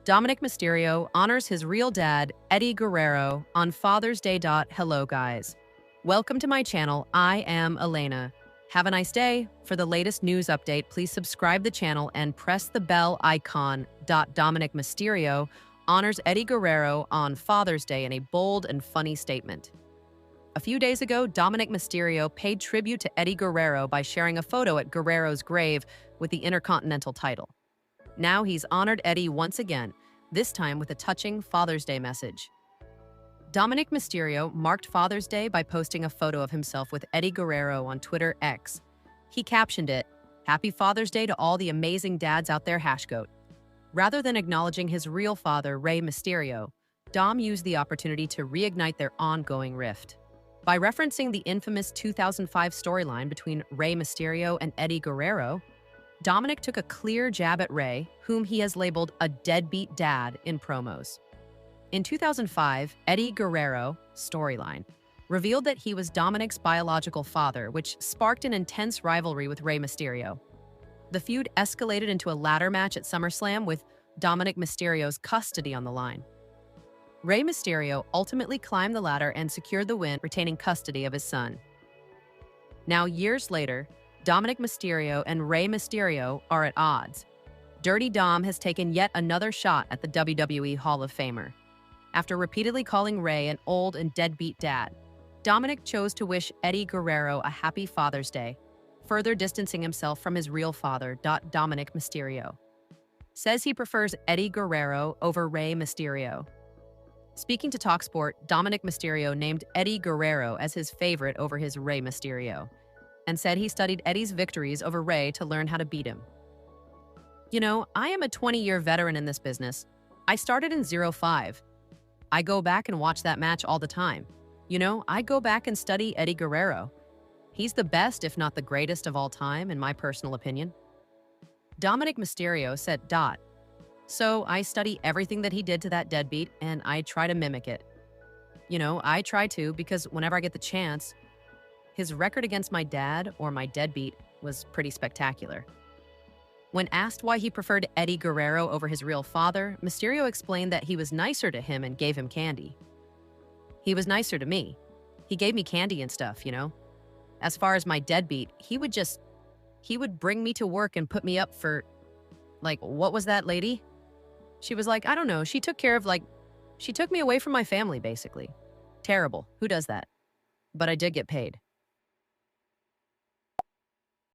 Dominik Mysterio honors his real dad, Eddie Guerrero, on Father's Day. Hello, guys. Welcome to my channel. I am Elena. Have a nice day. For the latest news update, please subscribe the channel and press the bell icon. Dominik Mysterio honors Eddie Guerrero on Father's Day in a bold and funny statement. A few days ago, Dominik Mysterio paid tribute to Eddie Guerrero by sharing a photo at Guerrero's grave with the Intercontinental title. Now he's honored Eddie once again, this time with a touching Father's Day message. Dominik Mysterio marked Father's Day by posting a photo of himself with Eddie Guerrero on Twitter X. He captioned it, "Happy Father's Day to all the amazing dads out there, #goat." Rather than acknowledging his real father, Rey Mysterio, Dom used the opportunity to reignite their ongoing rift. By referencing the infamous 2005 storyline between Rey Mysterio and Eddie Guerrero, Dominik took a clear jab at Rey, whom he has labeled a deadbeat dad in promos. In 2005, Eddie Guerrero storyline revealed that he was Dominik's biological father, which sparked an intense rivalry with Rey Mysterio. The feud escalated into a ladder match at SummerSlam with Dominik Mysterio's custody on the line. Rey Mysterio ultimately climbed the ladder and secured the win, retaining custody of his son. Now, years later, Dominik Mysterio and Rey Mysterio are at odds. Dirty Dom has taken yet another shot at the WWE Hall of Famer. After repeatedly calling Rey an old and deadbeat dad, Dominik chose to wish Eddie Guerrero a happy Father's Day, further distancing himself from his real father. Dominik Mysterio says he prefers Eddie Guerrero over Rey Mysterio. Speaking to TalkSport, Dominik Mysterio named Eddie Guerrero as his favorite over his Rey Mysterio, and said he studied Eddie's victories over Rey to learn how to beat him. You know, I am a 20-year veteran in this business. I started in 05. I go back and watch that match all the time. You know, I go back and study Eddie Guerrero. He's the best, if not the greatest of all time, in my personal opinion. Dominik Mysterio said, "So I study everything that he did to that deadbeat, and I try to mimic it. You know, I try to because whenever I get the chance, his record against my dad or my deadbeat was pretty spectacular." When asked why he preferred Eddie Guerrero over his real father, Mysterio explained that he was nicer to him and gave him candy. "He was nicer to me. He gave me candy and stuff, you know? As far as my deadbeat, he would bring me to work and put me up for, like, what was that lady? She was like, I don't know, she took me away from my family, basically. Terrible. Who does that? But I did get paid."